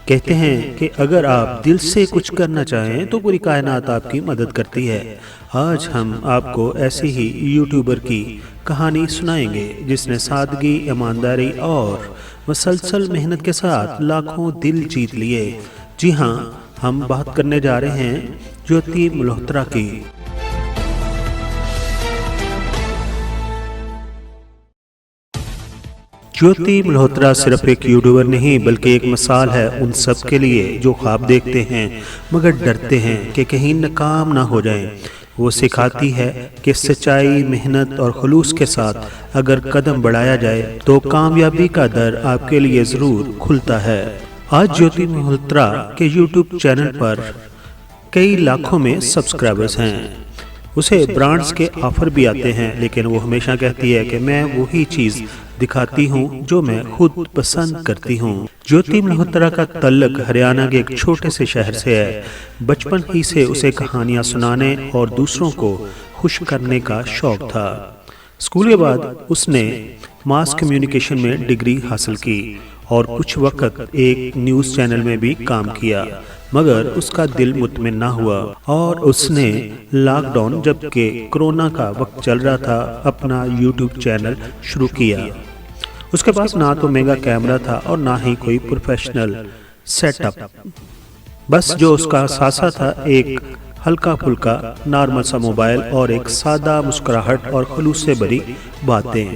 کہتے ہیں کہ اگر آپ دل سے کچھ کرنا چاہیں تو پوری کائنات آپ کی مدد کرتی ہے۔ آج ہم آپ کو ایسی ہی یوٹیوبر کی کہانی سنائیں گے جس نے سادگی، ایمانداری اور مسلسل محنت کے ساتھ لاکھوں دل جیت لیے۔ جی ہاں، ہم بات کرنے جا رہے ہیں جیوتی ملہوترا کی۔ جیوتی ملہوترا صرف ایک یوٹیوبر نہیں بلکہ ایک مثال ہے ان سب کے لیے جو خواب دیکھتے ہیں مگر ڈرتے ہیں کہ کہیں ناکام نہ ہو جائیں۔ وہ سکھاتی ہے کہ سچائی، محنت اور خلوص کے ساتھ اگر قدم بڑھایا جائے تو کامیابی کا در آپ کے لیے ضرور کھلتا ہے۔ آج جیوتی ملہوترا کے یوٹیوب چینل پر کئی لاکھوں میں سبسکرائبرز ہیں۔ اسے برانڈز کے آفر بھی آتے ہیں، لیکن وہ ہمیشہ کہتی ہے کہ میں وہی چیز دکھاتی ہوں جو میں خود پسند کرتی ہوں۔ جیوتی ملہوترا کا تعلق ہریانہ کے ایک چھوٹے سے شہر سے ہے۔ بچپن ہی سے اسے کہانیاں سنانے اور دوسروں کو خوش کرنے کا شوق تھا۔ اسکول کے بعد اس نے ماس کمیونیکیشن میں ڈگری حاصل کی اور کچھ وقت ایک نیوز چینل میں بھی کام کیا، مگر اس کا دل مطمئن نہ ہوا اور اس نے لاک ڈاؤن جبکہ کرونا کا وقت چل رہا تھا اپنا یوٹیوب چینل شروع کیا۔ اس کے پاس نہ تو میگا کیمرہ تھا اور نہ ہی کوئی پروفیشنل سیٹ اپ، بس جو اس کا اثاثہ تھا ایک ہلکا پھلکا نارمل سا موبائل اور ایک سادہ مسکراہٹ اور خلوص سے بھری باتیں،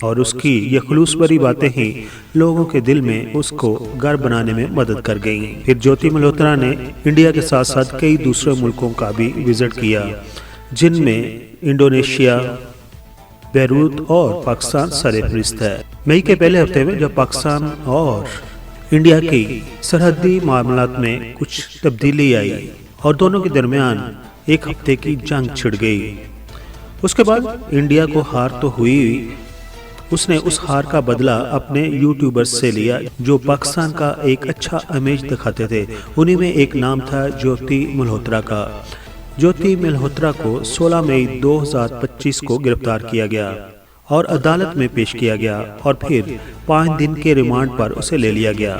اور اس کی یہ خلوص بھری باتیں ہی لوگوں کے دل میں اس کو گھر بنانے میں مدد کر گئیں۔ پھر جیوتی ملہوترا نے انڈیا کے ساتھ ساتھ کئی دوسرے ملکوں کا بھی وزٹ کیا، جن میں انڈونیشیا، بیروت اور پاکستان سرفہرست ہے۔ مئی کے پہلے ہفتے میں جب پاکستان اور انڈیا کی سرحدی معاملات میں کچھ تبدیلی آئی اور دونوں کے درمیان ایک ہفتے کی جنگ چھڑ گئی، اس کے بعد انڈیا کو ہار تو ہوئی، اس نے اس ہار کا بدلہ اپنے یوٹیوبرز سے لیا جو پاکستان کا ایک اچھا امیج دکھاتے تھے۔ انہی میں ایک نام تھا جیوتی ملہوترا کا۔ جیوتی ملہوترا کو 16 مئی 2025 کو گرفتار کیا گیا اور عدالت میں پیش کیا گیا اور پھر 5 دن کے ریمانڈ پر اسے لے لیا گیا،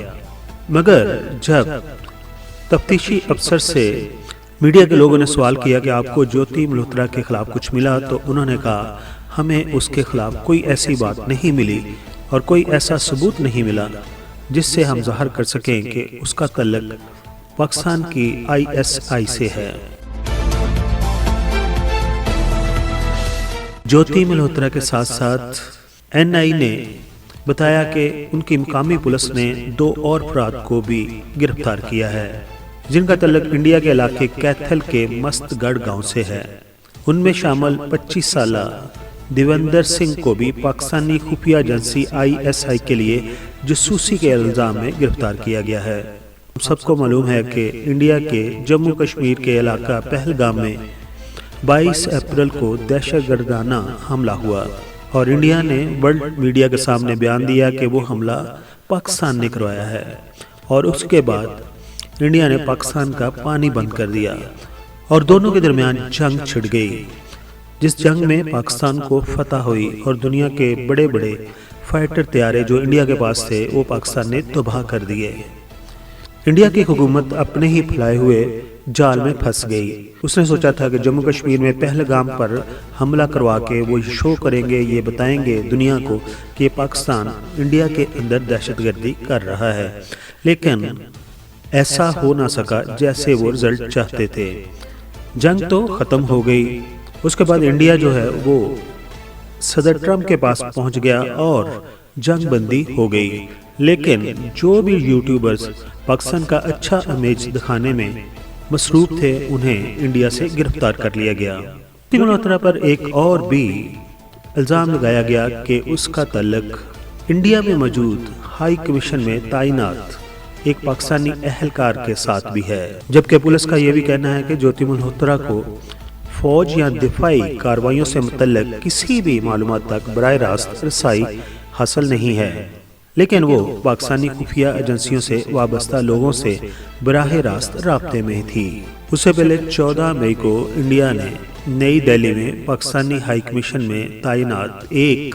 مگر جب تفتیشی افسر سے میڈیا کے لوگوں نے سوال کیا کہ آپ کو جیوتی ملہوترا کے خلاف کچھ ملا تو انہوں نے کہا ہمیں اس کے خلاف کوئی ایسی بات نہیں ملی اور کوئی ایسا ثبوت نہیں ملا جس سے ہم ظاہر کر سکیں کہ اس کا تعلق پاکستان کی ISI سے ہے۔ جیوتی ملہوترا کے ساتھ ساتھ NI نے بتایا کہ ان کی مقامی پولیس نے 2 اور افراد کو بھی گرفتار کیا ہے جن کا تعلق انڈیا کے علاقے کیتھل کے مست گڑھ گاؤں سے ہے۔ ان میں شامل 25 سالہ دیویندر سنگھ کو بھی پاکستانی خفیہ ایجنسی ISI کے لیے جاسوسی کے الزام میں گرفتار کیا گیا ہے۔ سب کو معلوم ہے کہ انڈیا کے جموں کشمیر کے علاقہ پہلگام میں 22 اپریل کو دہشت گردانہ حملہ ہوا اور انڈیا نے ورلڈ میڈیا کے سامنے بیان دیا کہ وہ حملہ پاکستان نے کروایا ہے، اور اس کے بعد انڈیا نے پاکستان کا پانی بند کر دیا اور دونوں کے درمیان جنگ چھڑ گئی، جس جنگ میں پاکستان کو فتح ہوئی اور دنیا کے بڑے بڑے فائٹر طیارے جو انڈیا کے پاس تھے وہ پاکستان نے تباہ کر دیے۔ انڈیا کی حکومت اپنے ہی پھیلائے ہوئے جال میں پھنس گئی۔ اس نے سوچا تھا کہ جموں کشمیر میں پہلگام پر حملہ کروا کے وہ شو کریں گے، یہ بتائیں گے دنیا کو کہ پاکستان انڈیا کے اندر دہشت گردی کر رہا ہے، لیکن ایسا ہو نہ سکا جیسے وہ رزلٹ چاہتے تھے۔ جنگ تو ختم ہو گئی، اس کے بعد انڈیا جو ہے وہ صدر ٹرمپ کے پاس پہنچ گیا اور جنگ بندی ہو گئی، لیکن جو بھی یوٹیوبرز پاکستان کا اچھا امیج دکھانے میں مصروف تھے انہیں انڈیا سے گرفتار کر لیا گیا۔ جیوتی ملہوترا پر ایک اور بھی الزام لگایا گیا کہ اس کا تعلق انڈیا میں موجود ہائی کمیشن میں تعینات ایک پاکستانی اہلکار کے ساتھ بھی ہے، جبکہ پولیس کا یہ بھی کہنا ہے کہ جیوتی ملہوترا کو فوج یا دفاعی کارروائیوں سے متعلق کسی بھی معلومات تک براہ راست رسائی حاصل نہیں ہے، لیکن وہ پاکستانی خفیہ ایجنسیوں سے وابستہ لوگوں سے براہ راست رابطے میں تھی۔ اس سے پہلے 14 مئی کو انڈیا نے نئی دہلی میں پاکستانی ہائی کمیشن میں تعینات ایک